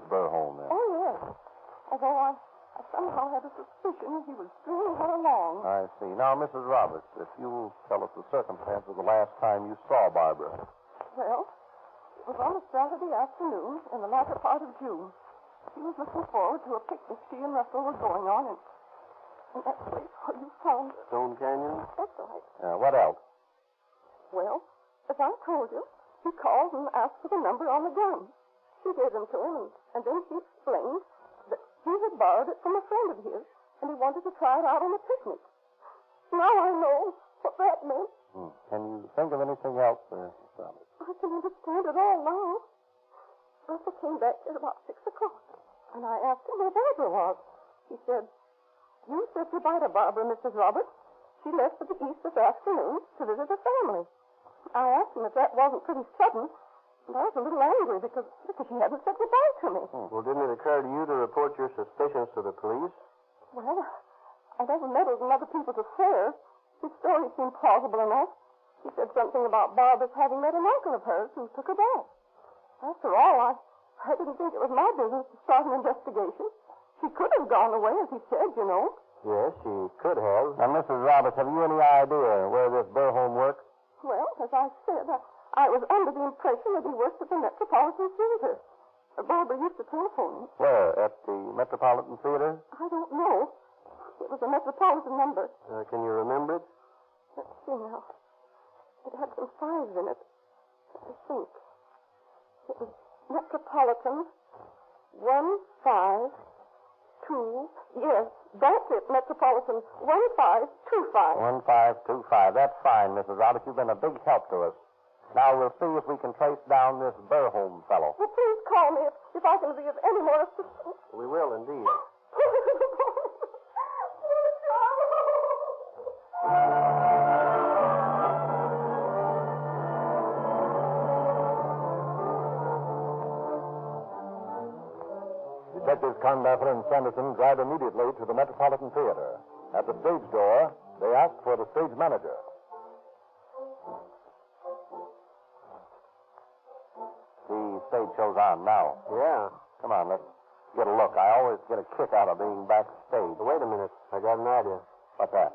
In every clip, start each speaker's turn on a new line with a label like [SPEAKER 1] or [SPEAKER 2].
[SPEAKER 1] Burr home, then?
[SPEAKER 2] Oh, yes. Although I somehow had a suspicion he was stringing her along.
[SPEAKER 1] I see. Now, Mrs. Roberts, if you'll tell us the circumstances of the last time you saw Barbara.
[SPEAKER 2] Well, it was on a Saturday afternoon in the latter part of June. She was looking forward to a picnic she and Russell were going on in that place where you found her.
[SPEAKER 1] Stone Canyon?
[SPEAKER 2] That's right.
[SPEAKER 1] What else?
[SPEAKER 2] Well, as I told you, he called and asked for the number on the gun. She gave him to him, and then he explained that he had borrowed it from a friend of his, and he wanted to try it out on a picnic. Now I know what that meant.
[SPEAKER 1] Can you think of anything else, Mrs. Roberts?
[SPEAKER 2] I can understand it all now. Russell came back at about 6 o'clock, and I asked him where Barbara was. He said, "You said goodbye to Barbara, Mrs. Roberts. She left for the east this afternoon to visit her family." I asked him if that wasn't pretty sudden, and I was a little angry because she hadn't said goodbye to me.
[SPEAKER 3] Well, didn't it occur to you to report your suspicions to the police?
[SPEAKER 2] Well, I never meddled in other people's affairs. His story seemed plausible enough. He said something about Barbara's having met an uncle of hers who took her back. After all, I didn't think it was my business to start an investigation. She could have gone away, as he said, you know.
[SPEAKER 3] Yes, she could have.
[SPEAKER 1] Now, Mrs. Roberts, have you any idea where this Burr home works?
[SPEAKER 2] Well, as I said, I was under the impression that he worked at the Metropolitan Theater. Barbara used to telephone him.
[SPEAKER 1] Where? At the Metropolitan Theater?
[SPEAKER 2] I don't know. It was a Metropolitan number.
[SPEAKER 3] Can you remember it?
[SPEAKER 2] Let's see now. It had some fives in it. Let me think. It was Metropolitan 152. Yes, that's it. Metropolitan 1525.
[SPEAKER 1] 1525. That's fine, Mrs. Roberts. You've been a big help to us. Now we'll see if we can trace down this Burr home fellow.
[SPEAKER 2] Well, please call me if I can be of any more assistance.
[SPEAKER 3] We will, indeed.
[SPEAKER 1] Detectives Condafer and Sanderson drive immediately to the Metropolitan Theater. At the stage door, they ask for the stage manager. The stage show's on now.
[SPEAKER 3] Yeah.
[SPEAKER 1] Come on, let's get a look. I always get a kick out of being backstage.
[SPEAKER 3] Wait a minute. I got an idea.
[SPEAKER 1] What's that?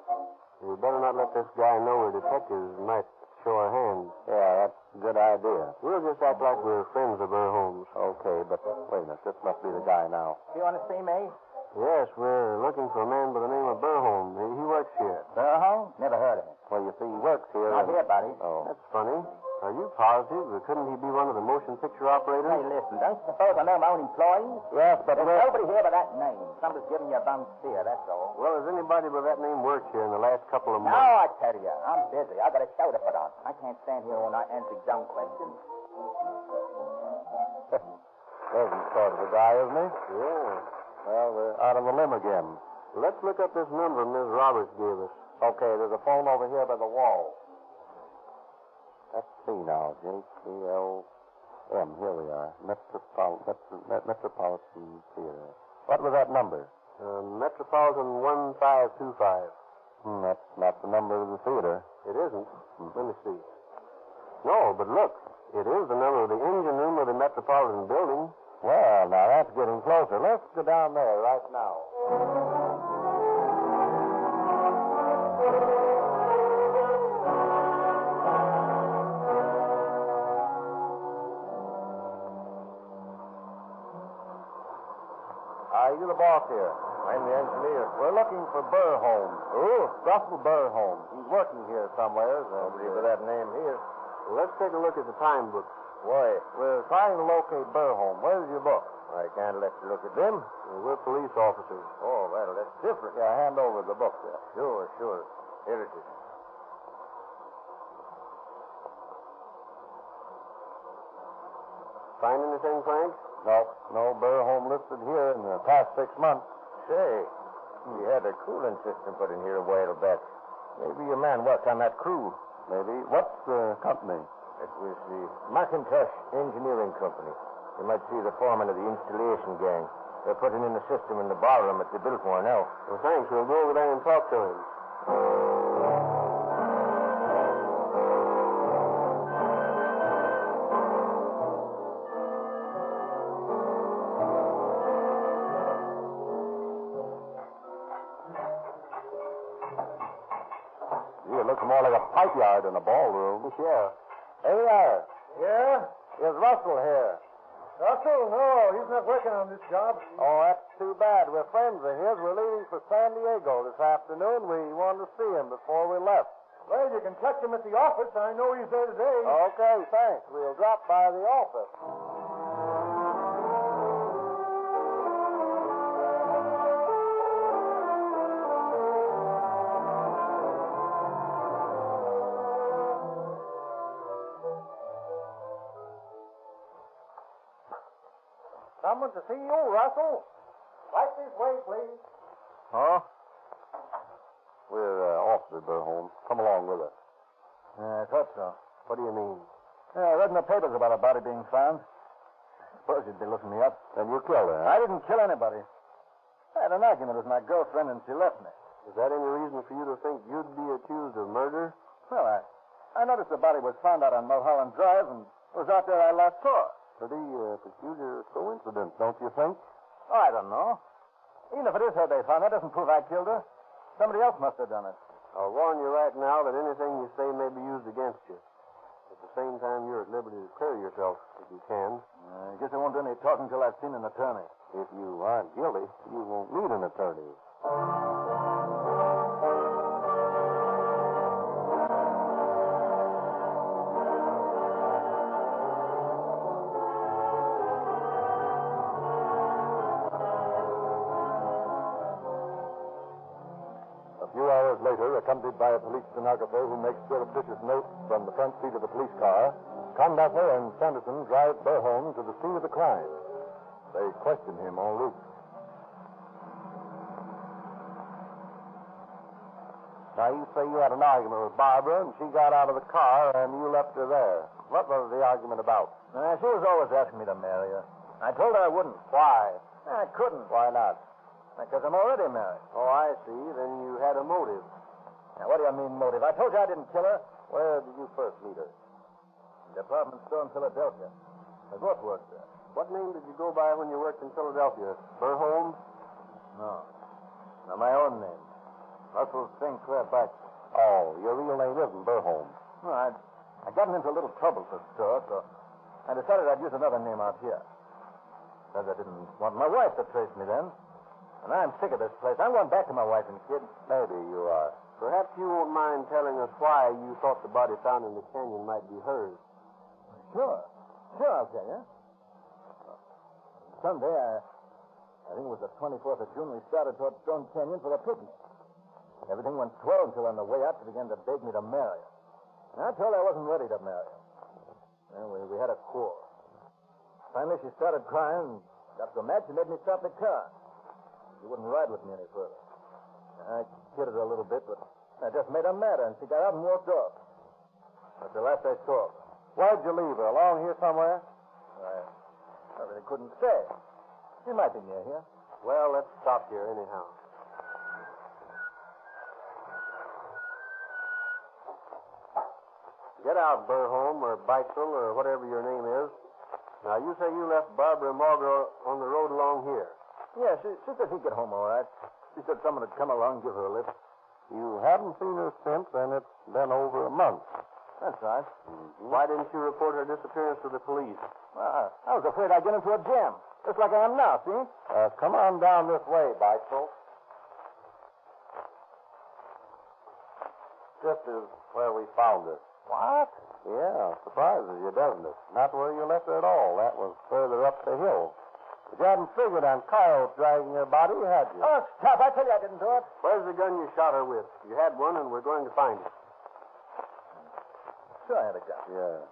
[SPEAKER 3] We better not let this guy know we're detectives. Might show our hands.
[SPEAKER 1] Yeah, that's a good idea.
[SPEAKER 3] We'll just act like we're friends of Burr Holmes.
[SPEAKER 1] Okay, but wait a minute. This must be the guy now.
[SPEAKER 4] You want to see me?
[SPEAKER 3] Yes, we're looking for a man by the name of Burr Holmes. He works here.
[SPEAKER 4] Burr Never heard of him.
[SPEAKER 1] Well, you see, he works here.
[SPEAKER 4] Not here, buddy.
[SPEAKER 1] Oh.
[SPEAKER 3] That's funny. Are you positive? Couldn't he be one of the motion picture operators?
[SPEAKER 4] Hey, listen, don't you suppose I know my own employees?
[SPEAKER 1] Yes, but
[SPEAKER 4] There's nobody here by that name. Somebody's giving you a bum steer, that's all.
[SPEAKER 3] Well, has anybody by that name worked here in the last couple of
[SPEAKER 4] No,
[SPEAKER 3] months?
[SPEAKER 4] I tell you, I'm busy. I got a show to put on. I can't stand here all night answering dumb questions.
[SPEAKER 1] There's sort of the guy, isn't he?
[SPEAKER 3] Yeah.
[SPEAKER 1] Well, we're out on the limb again.
[SPEAKER 3] Let's look up this number Ms. Roberts gave us.
[SPEAKER 1] Okay, there's a phone over here by the wall. Let's see now. JCLM. Here we are. Metropolitan Theater. What was that number?
[SPEAKER 3] Metropolitan 1525.
[SPEAKER 1] That's not the number of the theater.
[SPEAKER 3] It isn't. Let me see. No, but look. It is the number of the engine room of the Metropolitan building.
[SPEAKER 1] Well, now that's getting closer. Let's go down there right now. You're the boss here.
[SPEAKER 3] I'm the engineer.
[SPEAKER 1] We're looking for Burr Holmes. Who? Russell Burr Holmes. He's working here somewhere.
[SPEAKER 3] Nobody by that name here. Well, let's take a look at the time book.
[SPEAKER 1] Why? We're trying to locate Burr Holmes. Where's your book?
[SPEAKER 3] I can't let you look at them. We're police officers.
[SPEAKER 1] Oh, well, that's different. Yeah, hand over the book there.
[SPEAKER 3] Sure. Here it is. Find anything, Frank?
[SPEAKER 1] No Burr Home listed here in the past 6 months.
[SPEAKER 3] Say, we had a cooling system put in here a while back. Maybe your man worked on that crew.
[SPEAKER 1] Maybe. What's the company?
[SPEAKER 3] It was the Macintosh Engineering Company. You might see the foreman of the installation gang. They're putting in the system in the bar room that they built for now. Well, thanks. We'll go over there and talk to him.
[SPEAKER 1] looks more like a pipe yard than a ballroom.
[SPEAKER 3] Yeah.
[SPEAKER 1] Hey there.
[SPEAKER 3] Yeah?
[SPEAKER 1] Is Russell here?
[SPEAKER 3] Russell? No, he's not working on this job.
[SPEAKER 1] Oh, that's too bad. We're friends of his. We're leaving for San Diego this afternoon. We wanted to see him before we left.
[SPEAKER 3] Well, you can catch him at the office. I know he's there today.
[SPEAKER 1] Okay, thanks. We'll drop by the office.
[SPEAKER 3] Someone to see you, Russell. Right this way, please.
[SPEAKER 1] Huh? We're Officer Burholm. Come along with us.
[SPEAKER 3] I thought so.
[SPEAKER 1] What do you mean?
[SPEAKER 3] Yeah, I read in the papers about a body being found. I suppose you'd be looking me up.
[SPEAKER 1] Then you killed her, huh?
[SPEAKER 3] I didn't kill anybody. I had an argument with my girlfriend and she left me.
[SPEAKER 1] Is that any reason for you to think you'd be accused of murder?
[SPEAKER 3] Well, I noticed the body was found out on Mulholland Drive and it was out there I last saw her.
[SPEAKER 1] Pretty peculiar coincidence, don't you think?
[SPEAKER 3] Oh, I don't know. Even if it is her they found, that doesn't prove I killed her. Somebody else must have done it.
[SPEAKER 1] I'll warn you right now that anything you say may be used against you. At the same time, you're at liberty to clear yourself if you can.
[SPEAKER 3] I guess I won't do any talking until I've seen an attorney.
[SPEAKER 1] If you aren't guilty, you won't need an attorney.
[SPEAKER 5] Later, accompanied by a police stenographer who makes surreptitious notes from the front seat of the police car, Conductor and Sanderson drive Burholm to the scene of the crime. They question him en route.
[SPEAKER 1] Now, you say you had an argument with Barbara, and she got out of the car, and you left her there. What was the argument about?
[SPEAKER 3] She was always asking me to marry her. I told her I wouldn't.
[SPEAKER 1] Why?
[SPEAKER 3] I couldn't.
[SPEAKER 1] Why not?
[SPEAKER 3] Because I'm already married.
[SPEAKER 1] Oh, I see. Then you had a motive.
[SPEAKER 3] Now, what do you mean, motive? I told you I didn't kill her.
[SPEAKER 1] Where did you first meet her?
[SPEAKER 3] Department store in Philadelphia. We both worked there.
[SPEAKER 1] What name did you go by when you worked in Philadelphia? Burholm?
[SPEAKER 3] No. No, my own name. Russell Sinclair Baxter.
[SPEAKER 1] Oh, your real name isn't Burholm.
[SPEAKER 3] No, I'd gotten into a little trouble at the store, so I decided I'd use another name out here. Because I didn't want my wife to trace me then. And I'm sick of this place. I'm going back to my wife and kid.
[SPEAKER 1] Maybe you are. Perhaps you won't mind telling us why you thought the body found in the canyon might be hers.
[SPEAKER 3] Sure. Sure, I'll tell you. Sunday, I think it was the 24th of June, we started toward Stone Canyon for the picnic. Everything went swell until on the way out she began to beg me to marry her. And I told her I wasn't ready to marry her. Well, we had a quarrel. Finally, she started crying and got so mad she made me stop the car. She wouldn't ride with me any further. I kidded her a little bit, but I just made her madder, and she got out and walked off. That's the last I saw of her.
[SPEAKER 1] Where'd you leave her? Along here somewhere?
[SPEAKER 3] I really couldn't say. She might be near here.
[SPEAKER 1] Well, let's stop here anyhow. Get out, Burholm, or Beitzel, or whatever your name is. Now, you say you left Barbara and Margaret on the road along here.
[SPEAKER 3] Yeah, she said he'd get home all right. She said someone would come along and give her a lift.
[SPEAKER 1] You haven't seen her since, and it's been over a month.
[SPEAKER 3] That's right.
[SPEAKER 1] Mm-hmm. Why didn't you report her disappearance to the police?
[SPEAKER 3] Well, I was afraid I'd get into a jam, just like I am now, see?
[SPEAKER 1] Come on down this way, Beitzel. This is where we found her.
[SPEAKER 3] What?
[SPEAKER 1] Yeah, surprises you, doesn't it? Not where you left her at all. That was further up the hill. But you hadn't figured on coyotes dragging her body, had you?
[SPEAKER 3] Oh, stop. I tell you I didn't do it.
[SPEAKER 1] Where's the gun you shot her with? You had one, and we're going to find it.
[SPEAKER 3] Sure I had a gun.
[SPEAKER 1] Yeah.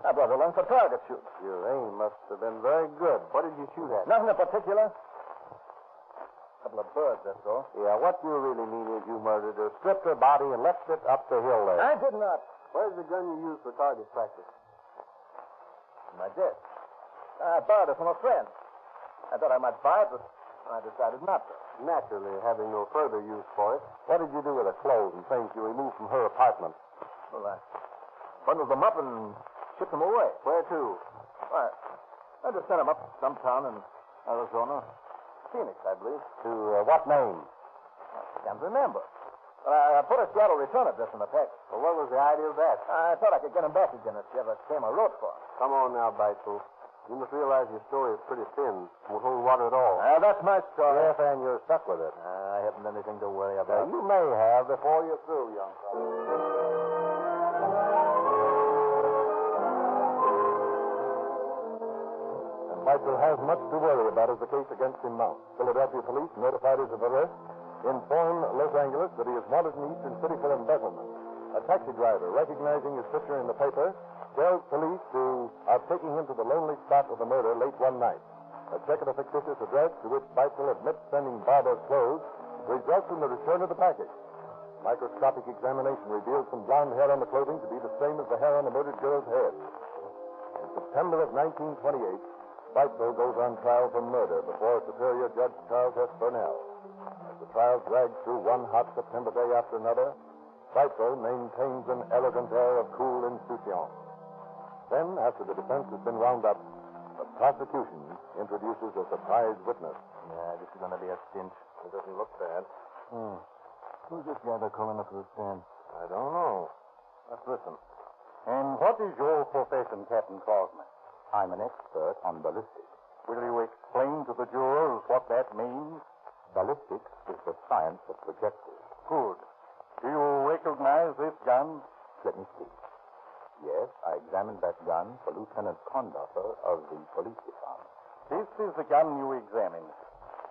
[SPEAKER 3] I brought it along for target shooting.
[SPEAKER 1] Your aim must have been very good. What did you shoot at?
[SPEAKER 3] Nothing in particular. A couple of birds, that's all.
[SPEAKER 1] Yeah, what you really mean is you murdered her, stripped her body, and left it up the hill there.
[SPEAKER 3] I did not.
[SPEAKER 1] Where's the gun you used for target practice?
[SPEAKER 3] In my desk. I borrowed it from a friend. I thought I might buy it, but I decided not to.
[SPEAKER 1] Naturally, having no further use for it. What did you do with the clothes and things you removed from her apartment?
[SPEAKER 3] Well, I bundled them up and shipped them away.
[SPEAKER 1] Where to?
[SPEAKER 3] Why, I just sent them up to some town in Arizona. Phoenix, I believe.
[SPEAKER 1] To what name?
[SPEAKER 3] I can't remember. Well, I put a Seattle return address in the package.
[SPEAKER 4] Well, what was the idea of that?
[SPEAKER 3] I thought I could get him back again if you ever came or wrote for him.
[SPEAKER 1] Come on now, Beitzel. You must realize your story is pretty thin. Won't hold water at all.
[SPEAKER 3] That's my story.
[SPEAKER 1] Yes, and you're stuck with it.
[SPEAKER 3] I haven't anything to worry about.
[SPEAKER 1] You may have before you're through, young fellow.
[SPEAKER 5] And Beitzel has much to worry about as the case against him mounts. Philadelphia police notified us of arrest, informed Los Angeles that he is wanted in Eastern City for embezzlement. A taxi driver, recognizing his picture in the paper, tells police who are taking him to the lonely spot of the murder late one night. A check of a fictitious address to which Beitzel admits sending Barbara's clothes results in the return of the package. Microscopic examination reveals some blonde hair on the clothing to be the same as the hair on the murdered girl's head. In September of 1928, Beitzel goes on trial for murder before Superior Judge Charles S. Burnell. As the trial drags through one hot September day after another, Beitzel maintains an elegant air of cool insouciance. Then, after the defense has been wound up, the prosecution introduces a surprise witness.
[SPEAKER 3] Yeah, this is going to be a cinch. It doesn't look bad. Who's this guy they're calling up to the stand?
[SPEAKER 1] I don't know. Let's listen.
[SPEAKER 4] And what is your profession, Captain Crosman?
[SPEAKER 3] I'm an expert on ballistics.
[SPEAKER 4] Will you explain to the jurors what that means?
[SPEAKER 3] Ballistics is the science of projectiles.
[SPEAKER 4] Good. Do you recognize this gun?
[SPEAKER 3] Let me see. Yes, I examined that gun for Lieutenant Condorfer of the police department.
[SPEAKER 4] This is the gun you examined.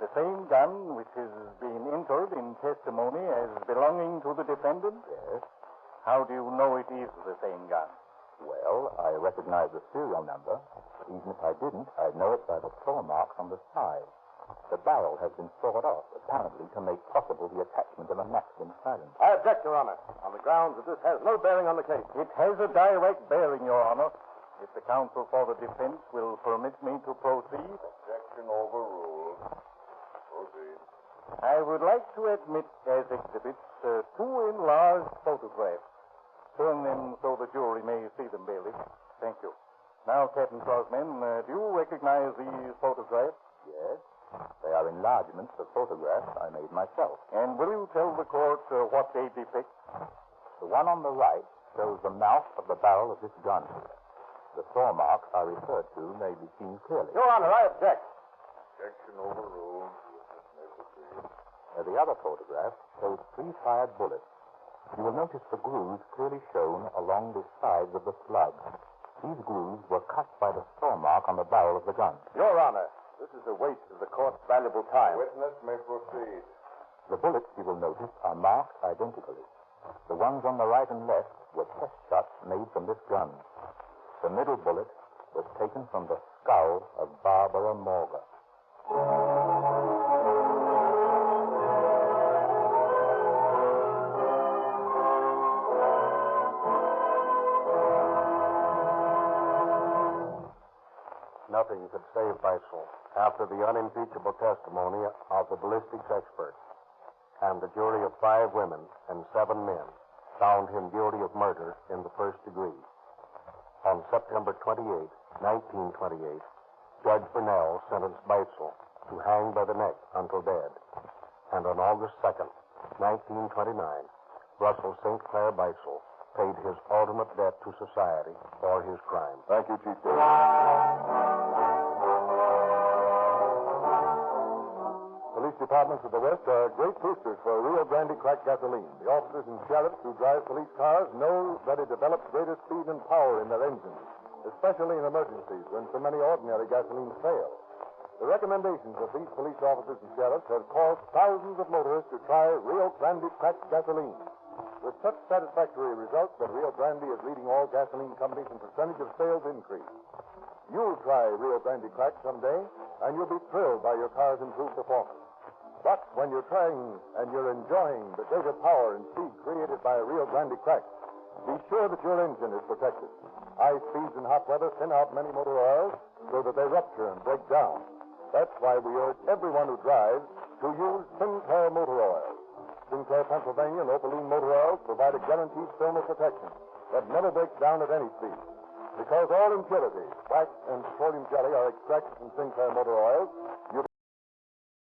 [SPEAKER 4] The same gun which has been entered in testimony as belonging to the defendant?
[SPEAKER 3] Yes.
[SPEAKER 4] How do you know it is the same gun?
[SPEAKER 3] Well, I recognize the serial number, but even if I didn't, I'd know it by the claw marks on the side. The barrel has been sawed off, apparently to make possible the attachment of a Maxim silence.
[SPEAKER 1] I object, Your Honor, on the grounds that this has no bearing on the case.
[SPEAKER 4] It has a direct bearing, Your Honor. If the counsel for the defense will permit me to proceed.
[SPEAKER 1] Objection overruled. Proceed.
[SPEAKER 4] I would like to admit as exhibits two enlarged photographs. Turn them so the jury may see them, Bailey. Thank you. Now, Captain Crosman, do you recognize these photographs?
[SPEAKER 3] Yes. They are enlargements of photographs I made myself.
[SPEAKER 4] And will you tell the court what they depict?
[SPEAKER 3] The one on the right shows the mouth of the barrel of this gun. The saw marks I referred to may be seen clearly.
[SPEAKER 1] Your Honor, I object.
[SPEAKER 5] Objection overruled.
[SPEAKER 3] The other photograph shows 3 fired bullets. You will notice the grooves clearly shown along the sides of the slug. These grooves were cut by the saw mark on the barrel of the gun.
[SPEAKER 1] Your Honor, this is a waste of the court's valuable time.
[SPEAKER 5] Witness may proceed.
[SPEAKER 3] The bullets, you will notice, are marked identically. The ones on the right and left were test shots made from this gun. The middle bullet was taken from the skull of Barbara Morgan.
[SPEAKER 1] Nothing could save Beitzel after the unimpeachable testimony of the ballistics expert. And the jury of 5 women and 7 men found him guilty of murder in the first degree. On September 28, 1928, Judge Burnell sentenced Beitzel to hang by the neck until dead. And on August 2nd, 1929, Russell St. Clair Beitzel paid his ultimate debt to society for his crime.
[SPEAKER 5] Thank you, Chief. Police departments of the West are great boosters for Rio Grande cracked gasoline. The officers and sheriffs who drive police cars know that it develops greater speed and power in their engines, especially in emergencies when so many ordinary gasolines fail. The recommendations of these police officers and sheriffs have caused thousands of motorists to try Rio Grande cracked gasoline. With such satisfactory results that Rio Grande is leading all gasoline companies in percentage of sales increase. You'll try Rio Grande cracked someday, and you'll be thrilled by your car's improved performance. But when you're trying and you're enjoying the greater power and speed created by Rio Grande cracked, be sure that your engine is protected. High speeds and hot weather thin out many motor oils so that they rupture and break down. That's why we urge everyone who drives to use Sinclair motor oil. Sinclair, Pennsylvania, and Opaline motor oils provide a guaranteed thermal protection that never breaks down at any speed. Because all impurities, wax and petroleum jelly, are extracted from Sinclair motor oils, you